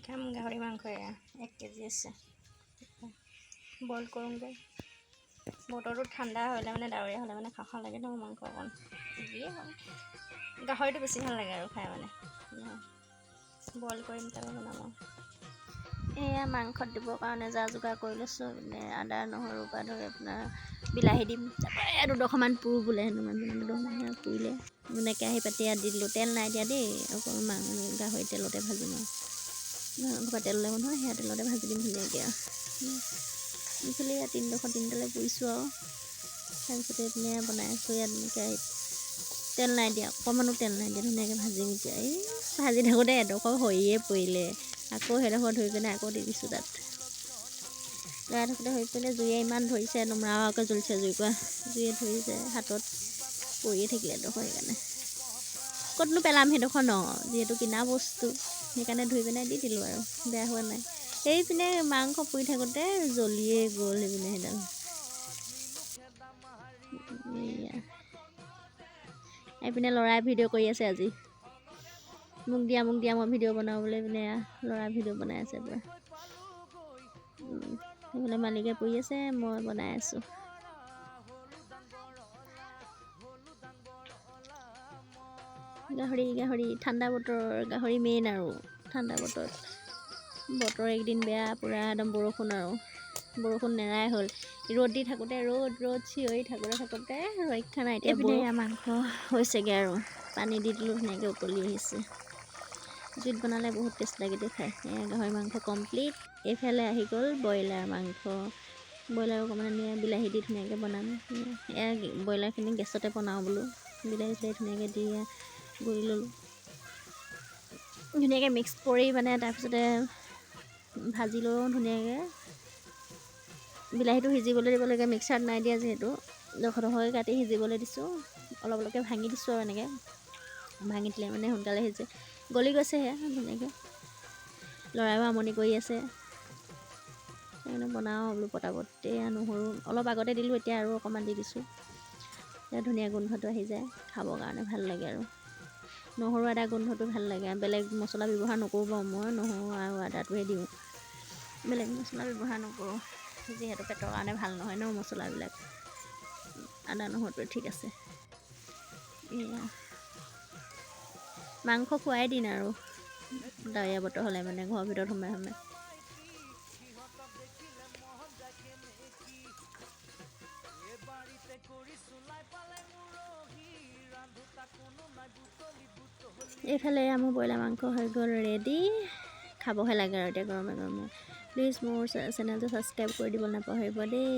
খাম গাহৰি মাংস 1 কেজি আছে বইল কৰোঁগৈ বতৰটো ঠাণ্ডা হ'লে মানে ডাৱৰীয়া হ'লে মানে খাওঁ লাগে ন মাংস অকণ যিয়ে হয় গাহৰিটো বেছি ভাল লাগে আৰু খাই মানে বইল কৰিম তাৰপৰা বনাম আৰু এয়া মাংসত দিবৰ কাৰণে যা যোগাৰ কৰি লৈছোঁ মানে আদা নহৰুৰ পৰা ধৰি আপোনাৰ বিলাহী দিম তাৰপৰা এয়া 2ডোখৰমান পুৰো বোলে হেনো মানুহ 2ডোখৰমান পুৰিলে মানে কেৰাহী পাতি ইয়াত দি দিলোঁ তেল নাই দিয়া দেই অকল গাহৰি তেলতে ভাজিম আৰু তেল লাগিব নহয় সেয়া তেলতে ভাজি দিম ধুনীয়াকৈ আৰু ইফালে ইয়াত 3ডোখৰ পুৰিছোঁ আৰু তাৰপিছতে এইপিনে বনাই আছোঁ ইয়াত কেৰাহীত তেল নাই দিয়া অকণমানো তেল নাই দিয়া ধুনীয়াকৈ ভাজিম এতিয়া এই ভাজি থাকোঁতে এডোখৰ হৈয়ে পৰিলে আকৌ সেইডোখৰ ধৰি পিনে আকৌ দি দিছোঁ তাত লৰাই থাকোঁতে হৈ পৰিলে জুয়ে ইমান ধৰিছে নমৰাকৈ জ্বলিছে জুইকুৰা জুয়ে ধৰিছে হাতত পৰিয়ে থাকিলে এডোখৰ সেইকাৰণে ক'তনো পেলাম সেইডোখৰ ন যিহেতু কিনা বস্তু সেইকাৰণে ধুই পিনে দি দিলোঁ আৰু বেয়া হোৱা নাই সেইপিনে মাংস পুৰি থাকোঁতে জ্বলিয়ে গ'ল সেইপিনে সেইডাল এয়া এইপিনে ল'ৰাই ভিডিঅ' কৰি আছে আজি মোক দিয়া মই ভিডিঅ' বনাওঁ বুলি পিনে ল'ৰাই ভিডিঅ' বনাই আছে পূৰা সেইফালে মালিকে পুৰি আছে মই বনাই আছোঁ গাহৰি ঠাণ্ডা বতৰ গাহৰি মেইন আৰু ঠাণ্ডা বতৰ এইকেইদিন বেয়া পূৰা একদম বৰষুণ নেৰাই হ'ল ৰ'দ দি থাকোঁতে ৰ'দ চিঞৰি থাকোঁতে ৰক্ষা নাই এতিয়া এইপিনে মাংস হৈছেগৈ আৰু পানী দি দিলোঁ ধুনীয়াকৈ উতলি আহিছে জুইত বনালে বহুত টেষ্ট লাগে দেই খাই গাহৰি মাংস কমপ্লিট এইফালে আহি গ'ল ব্ৰইলাৰ মাংস ব্ৰইলাৰ অকণমান বিলাহী দি ধুনীয়াকৈ বনাম এয়া ব্ৰইলাৰখিনি গেছতে বনাওঁ বোলো বিলাহী ধুনীয়াকৈ দি গুৰি ল'লোঁ ধুনীয়াকৈ মিক্স কৰি মানে তাৰপিছতে ভাজি লওঁ ধুনীয়াকৈ বিলাহীটো সিজিবলৈ দিব লাগে মিক্সাৰত নাই দিয়া যিহেতু ডোখৰকৈ কাটি সিজিবলৈ দিছোঁ অলপকৈ ভাঙি দিছোঁ আৰু এনেকৈ ভাঙি দিলে মানে সোনকালে সিজে গলি গৈছে সেয়া ধুনীয়াকৈ ল'ৰাইও আমনি কৰি আছে সেইকাৰণে বনাওঁ বোলো পটাপট নহৰু অলপ আগতে দিলোঁ এতিয়া আৰু অকণমান দি দিছোঁ এতিয়া ধুনীয়া গোন্ধটো আহি যায় খাবৰ কাৰণে ভাল লাগে আৰু নহৰু আদা গোন্ধটো ভাল লাগে বেলেগ মছলা ব্যৱহাৰ নকৰোঁ বাৰু মই নহৰু আৰু আদাটোহে দিওঁ বেলেগ মছলা ব্যৱহাৰ নকৰোঁ যিহেতু পেটৰ কাৰণে ভাল নহয় ন মছলাবিলাক আদা নহৰুটোৱে ঠিক আছে এয়া মাংস খোৱাই দিন আৰু ডাৱৰীয়া বতৰ হ'লে মানে ঘৰৰ ভিতৰত সোমাই এইফালে মোৰ ব্ৰইলাৰ মাংস হৈ গ'ল ৰেডি খাবহে লাগে আৰু এতিয়া গৰমে প্লিজ মোৰ চেনেলটো ছাবস্ক্ৰাইব কৰি দিব নাপাহৰিব দেই